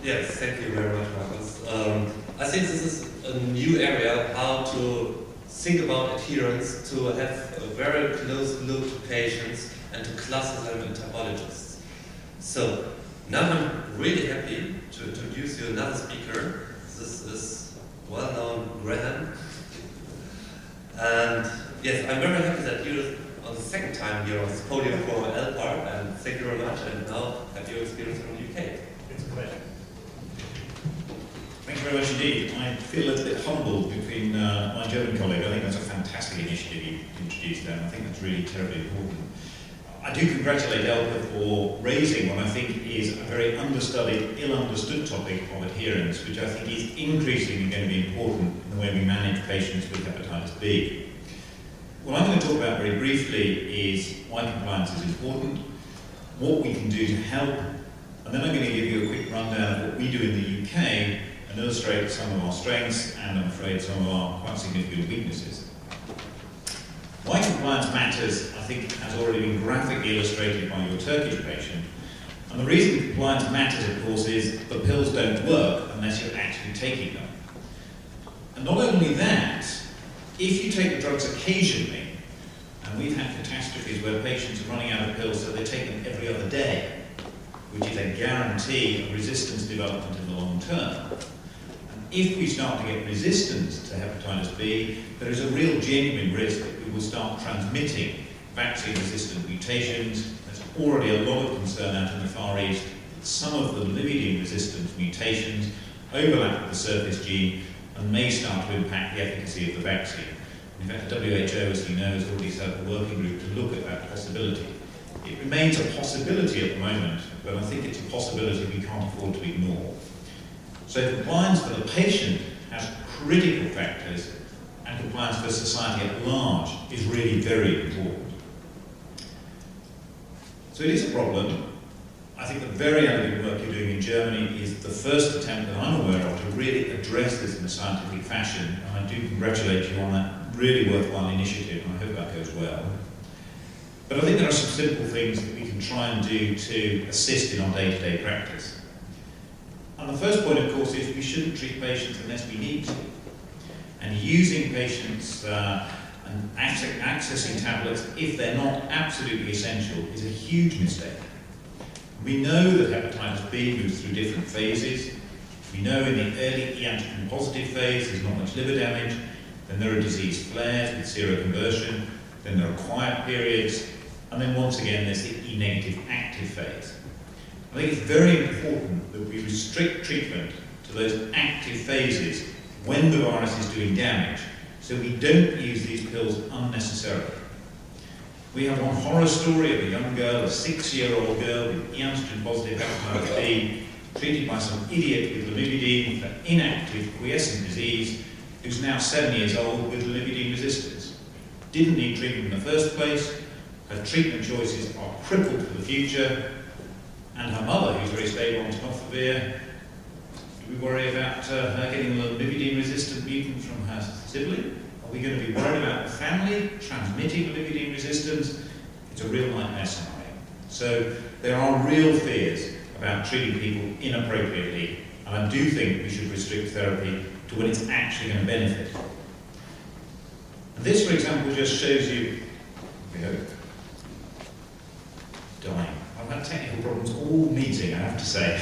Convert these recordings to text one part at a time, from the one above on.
Yes, thank you very much, Marcus. I think this is a new area, how to think about adherence, to have a very close look to patients and to cluster them in typologists. So now I'm really happy to introduce you another speaker. This is well-known Graham. And yes, I'm very happy that you're on the second time here on this podium for ELPA, and thank you very much, and now have your experience from the UK. It's a pleasure. Thank you very much indeed. I feel a little bit humbled between my German colleague. I think that's a fantastic initiative you introduced there, and I think that's really terribly important. I do congratulate ELPA for raising what I think is a very understudied, ill-understood topic of adherence, which I think is increasingly going to be important in the way we manage patients with hepatitis B. What I'm going to talk about very briefly is why compliance is important, what we can do to help, and then I'm going to give you a quick rundown of what we do in the UK and illustrate some of our strengths and, I'm afraid, some of our quite significant weaknesses. Why compliance matters, I think, has already been graphically illustrated by your Turkish patient. And the reason compliance matters, of course, is the pills don't work unless you're actually taking them. And not only that, if you take the drugs occasionally, and we've had catastrophes where patients are running out of pills so they take them every other day, which is a guarantee of resistance development in the long term. And if we start to get resistance to hepatitis B, there is a real genuine risk that we will start transmitting vaccine-resistant mutations. There's already a lot of concern out in the Far East that some of the limidine-resistant mutations overlap with the surface gene and may start to impact the efficacy of the vaccine. In fact, the WHO, as you know, has already set up a working group to look at that possibility. It remains a possibility at the moment, but I think it's a possibility we can't afford to ignore. So compliance for the patient has critical factors, and compliance for society at large is really very important. So it is a problem. I think the very elegant work you're doing in Germany is the first attempt that I'm aware of to really address this in a scientific fashion, and I do congratulate you on that really worthwhile initiative, and I hope that goes well. But I think there are some simple things that we can try and do to assist in our day-to-day practice. And the first point, of course, is we shouldn't treat patients unless we need to. And using patients and accessing tablets, if they're not absolutely essential, is a huge mistake. We know that hepatitis B moves through different phases. We know in the early e-antigen positive phase there's not much liver damage, then there are disease flares with seroconversion, then there are quiet periods, and then once again there's the E-negative active phase. I think it's very important that we restrict treatment to those active phases when the virus is doing damage, so we don't use these pills unnecessarily. We have one horror story of a young girl, a 6-year-old girl with e-antigen positive hepatitis B, treated by some idiot with lamivudine for inactive quiescent disease, who's now 7 years old with lamivudine resistance. Didn't need treatment in the first place, her treatment choices are crippled for the future, and her mother, who's very stable on tenofovir, do we worry about her getting a lamivudine resistant mutant from her sibling? Are we going to be worried about the family transmitting lamivudine resistance? It's a real nightmare scenario. So there are real fears about treating people inappropriately, and I do think we should restrict therapy to when it's actually going to benefit. And this, for example, just shows you, dying. I've had technical problems all meeting, I have to say.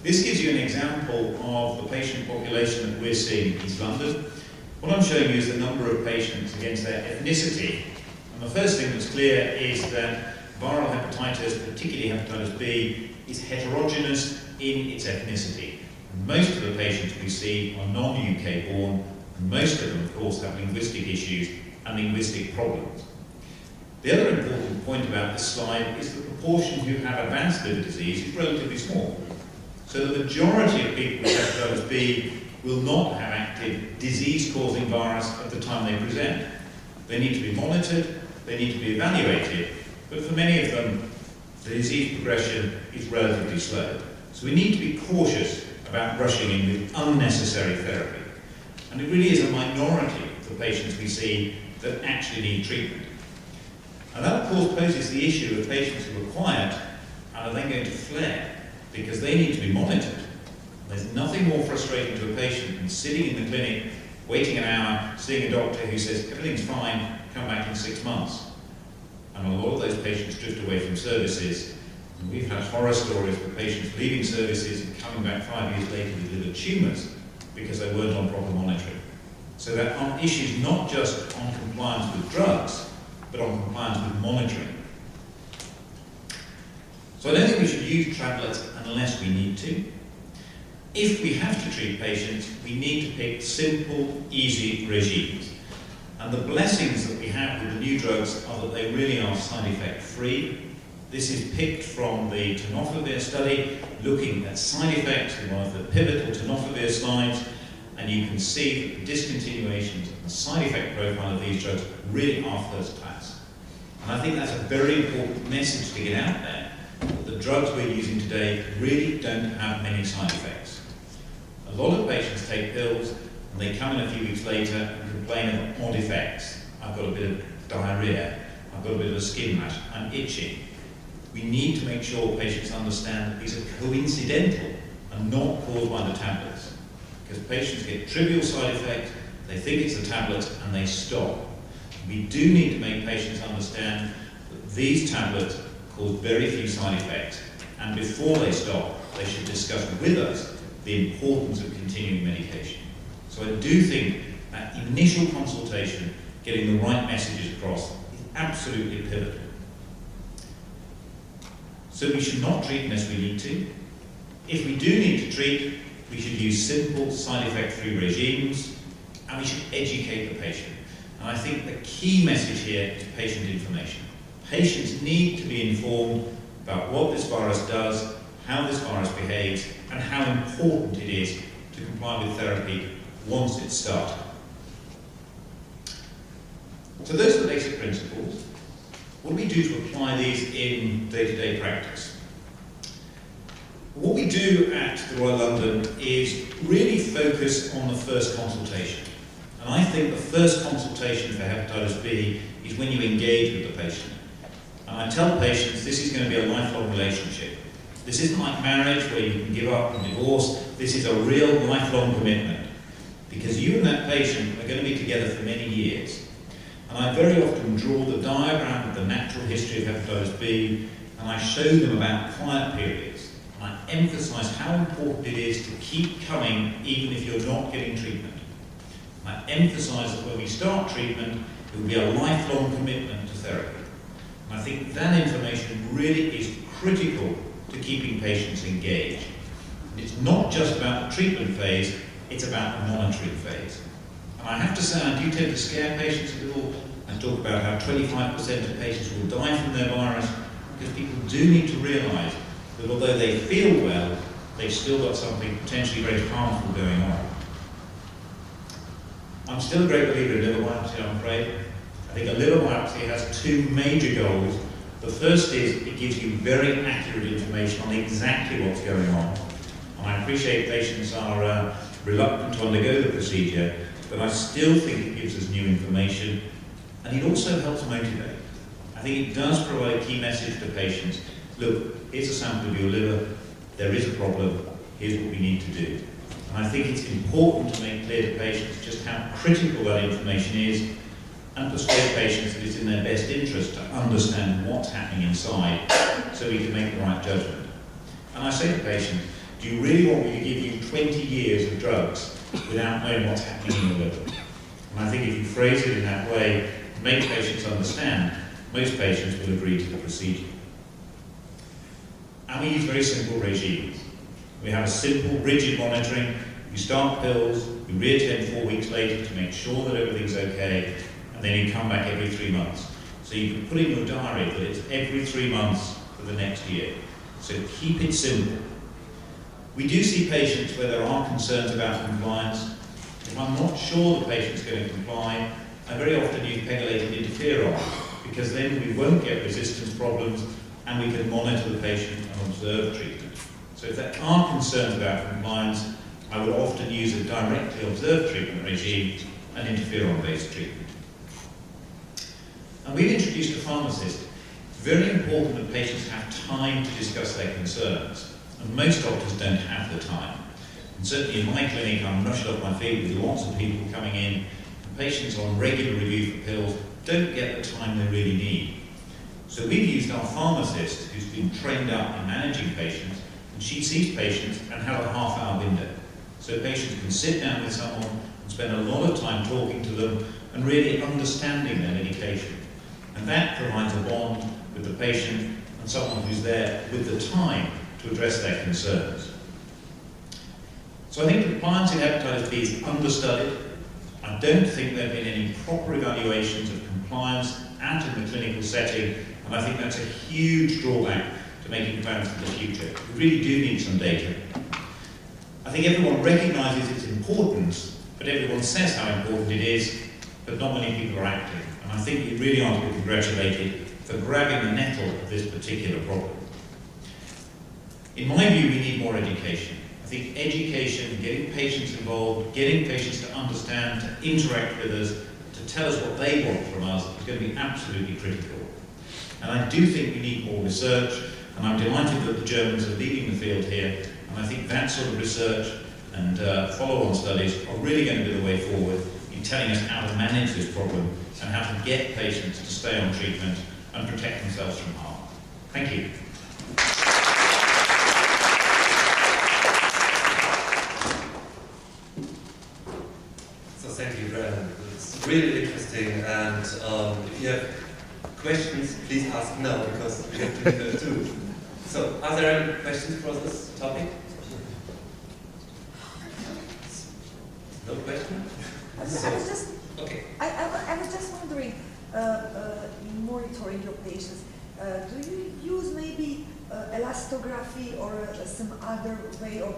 This gives you an example of the patient population that we're seeing in East London. What I'm showing you is the number of patients against their ethnicity. And the first thing that's clear is that viral hepatitis, particularly hepatitis B, is heterogeneous in its ethnicity. And most of the patients we see are non-UK born, and most of them, of course, have linguistic issues and linguistic problems. The other important point about this slide is the proportion who have advanced liver disease is relatively small. So the majority of people with hepatitis B will not have active disease-causing virus at the time they present. They need to be monitored, they need to be evaluated, but for many of them, the disease progression is relatively slow. So we need to be cautious about rushing in with unnecessary therapy. And it really is a minority of the patients we see that actually need treatment. And that, of course, poses the issue of patients who are quiet and are then going to flare. because they need to be monitored. There's nothing more frustrating to a patient than sitting in the clinic, waiting an hour, seeing a doctor who says, everything's fine, come back in 6 months. And a lot of those patients drift away from services. And we've had horror stories of patients leaving services and coming back 5 years later with liver tumours because they weren't on proper monitoring. So there are issues not just on compliance with drugs, but on compliance with monitoring. So I don't think we should use tablets unless we need to. If we have to treat patients, we need to pick simple, easy regimes. And the blessings that we have with the new drugs are that they really are side effect free. This is picked from the tenofovir study, looking at side effects in one of the pivotal tenofovir slides, and you can see that the discontinuations and the side effect profile of these drugs really are first class. And I think that's a very important message to get out there, that the drugs we're using today really don't have many side effects. A lot of patients take pills and they come in a few weeks later and complain of odd effects. I've got a bit of diarrhea, I've got a bit of a skin rash, I'm itching. We need to make sure patients understand that these are coincidental and not caused by the tablets. Because patients get trivial side effects, they think it's the tablets and they stop. We do need to make patients understand that these tablets cause very few side effects, and before they stop, they should discuss with us the importance of continuing medication. So I do think that initial consultation, getting the right messages across, is absolutely pivotal. So we should not treat unless we need to. If we do need to treat, we should use simple, side effect-free regimes, and we should educate the patient. And I think the key message here is patient information. Patients need to be informed about what this virus does, how this virus behaves, and how important it is to comply with therapy once it's started. So those are the basic principles. What do we do to apply these in day-to-day practice? What we do at the Royal London is really focus on the first consultation. And I think the first consultation for hepatitis B is when you engage with the patient. And I tell patients this is going to be a lifelong relationship. This isn't like marriage where you can give up and divorce. This is a real lifelong commitment. Because you and that patient are going to be together for many years. And I very often draw the diagram of the natural history of hepatitis B, and I show them about quiet periods. And I emphasise how important it is to keep coming even if you're not getting treatment. And I emphasise that when we start treatment, it will be a lifelong commitment to therapy. And I think that information really is critical to keeping patients engaged. And it's not just about the treatment phase, it's about the monitoring phase. And I have to say, I do tend to scare patients a little and talk about how 25% of patients will die from their virus, because people do need to realise that although they feel well, they've still got something potentially very harmful going on. I'm still a great believer in liver biopsy, I'm afraid. I think a liver biopsy has two major goals. The first is it gives you very accurate information on exactly what's going on. And I appreciate patients are reluctant to undergo the procedure, but I still think it gives us new information, and it also helps motivate. I think it does provide a key message to patients. Look, here's a sample of your liver, there is a problem, here's what we need to do. And I think it's important to make clear to patients just how critical that information is, and persuade patients that it's in their best interest to understand what's happening inside so we can make the right judgment. And I say to patients, do you really want me to give you 20 years of drugs without knowing what's happening in your liver? And I think if you phrase it in that way, make patients understand, most patients will agree to the procedure. And we use very simple regimes. We have a simple, rigid monitoring. You start pills, you reattend 4 weeks later to make sure that everything's okay, and then you come back every 3 months. So you can put in your diary that it's every 3 months for the next year. So keep it simple. We do see patients where there are concerns about compliance. If I'm not sure the patient's going to comply, I very often use pegylated interferon, because then we won't get resistance problems and we can monitor the patient and observe treatment. So if there are concerns about compliance, I would often use a directly observed treatment regime and interferon-based treatment. And we've introduced a pharmacist. It's very important that patients have time to discuss their concerns. And most doctors don't have the time. And certainly in my clinic, I'm rushed off my feet with lots of people coming in. Patients on regular review for pills don't get the time they really need. So we've used our pharmacist, who's been trained up in managing patients, and she sees patients and has a half-hour window. So patients can sit down with someone and spend a lot of time talking to them and really understanding their medication. And that provides a bond with the patient and someone who's there with the time to address their concerns. So I think compliance in hepatitis B is understudied. I don't think there have been any proper evaluations of compliance out in the clinical setting, and I think that's a huge drawback to making plans for the future. We really do need some data. I think everyone recognises its importance, but everyone says how important it is, but not many people are acting. And I think you really are to be congratulated for grabbing the nettle of this particular problem. In my view, we need more education. I think education, getting patients involved, getting patients to understand, to interact with us, to tell us what they want from us is going to be absolutely critical. And I do think we need more research, and I'm delighted that the Germans are leading the field here, and I think that sort of research and follow-on studies are really going to be the way forward in telling us how to manage this problem and how to get patients to stay on treatment and protect themselves from harm. Thank you. Thank you, Graham. It's really interesting, and if you have questions, please ask now, because we have to be there too. So, are there any questions for this topic? No question? I was just wondering, in monitoring your patients, do you use maybe elastography or some other way of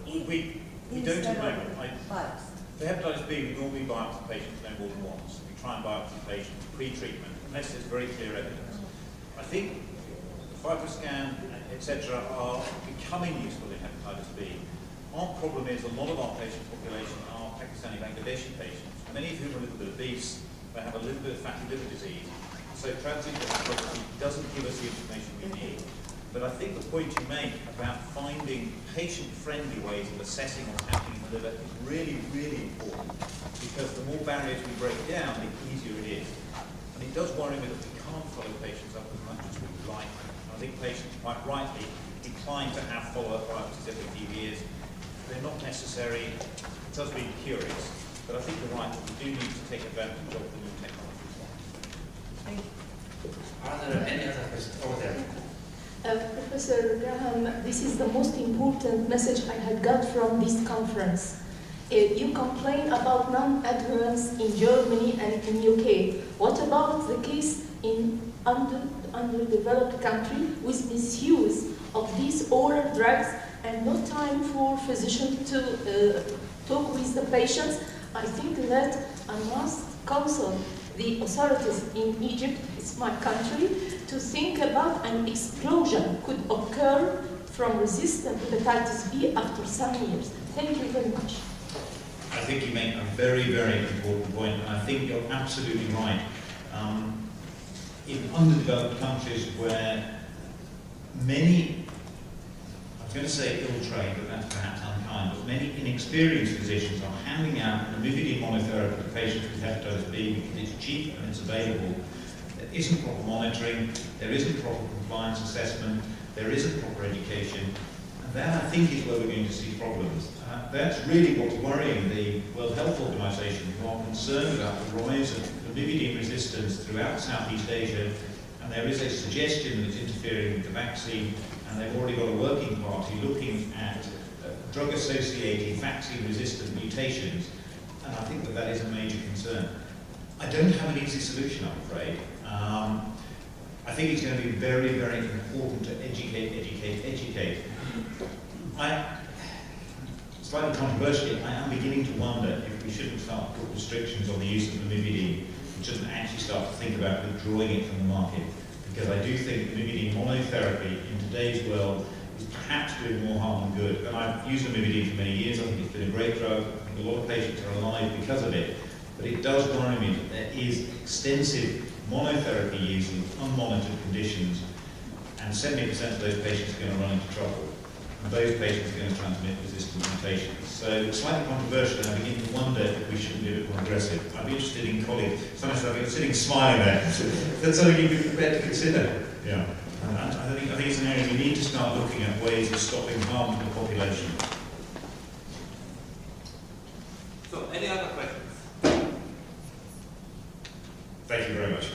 We don't do biopsy. For hepatitis B, we normally biopsy patients no more than once. We try and biopsy patients pre-treatment, unless there's very clear evidence. I think FibroScan, etc., are becoming useful in hepatitis B. Our problem is a lot of our patient population are Pakistani Bangladeshi patients, many of whom are a little bit obese, they have a little bit of fatty liver disease. So transient hepatitis doesn't give us the information we need. But I think the point you make about finding patient-friendly ways of assessing what's happening in the liver is really, really important, because the more barriers we break down, the easier it is. And it does worry me that we can't follow patients up as much as we would like. And I think patients, quite rightly, decline to have follow-up biopsies every few years. They're not necessary. It does be curious. But I think you're right that we do need to take advantage of the new technologies. Thank you. Are there any other questions over there? Professor Graham, this is the most important message I had got from this conference. You complain about non-adherence in Germany and in UK. What about the case in underdeveloped country with misuse of these oral drugs and no time for physicians to talk with the patients? I think that I must counsel the authorities in Egypt, it's my country, to think about an explosion could occur from resistant hepatitis B after some years. Thank you very much. I think you make a very, very important point, and I think you're absolutely right. In underdeveloped countries where many, I was going to say ill-trained, but that's perhaps unkind, but many inexperienced physicians are handing out lamivudine monotherapy to patients with hepatitis B because it's cheap and it's available. There isn't proper monitoring, there isn't proper compliance assessment, there isn't proper education, and that I think is where we're going to see problems. That's really what's worrying the World Health Organization, who are concerned about the rise of lamivudine resistance throughout Southeast Asia, and there is a suggestion that it's interfering with the vaccine, and they've already got a working party looking at drug-associated vaccine-resistant mutations, and I think that that is a major concern. I don't have an easy solution, I'm afraid. I think it's going to be very, very important to educate. Slightly controversially, I am beginning to wonder if we shouldn't start to put restrictions on the use of lamivudine and shouldn't actually start to think about withdrawing it from the market. Because I do think lamivudine monotherapy in today's world is perhaps doing more harm than good. And I've used lamivudine for many years. I think it's been a great drug. I think a lot of patients are alive because of it. But it does worry me that there is extensive monotherapy use in unmonitored conditions. and 70% of those patients are going to run into trouble. And those patients are going to transmit resistant mutations. So slightly controversial, and I begin to wonder if we shouldn't be a bit more aggressive. I'd be interested in colleagues. Sometimes I'm sitting smiling there. That's something you'd be prepared to consider. Yeah. And I think it's an area we need to start looking at ways of stopping harm to the population. So, any other questions? Thank you very much.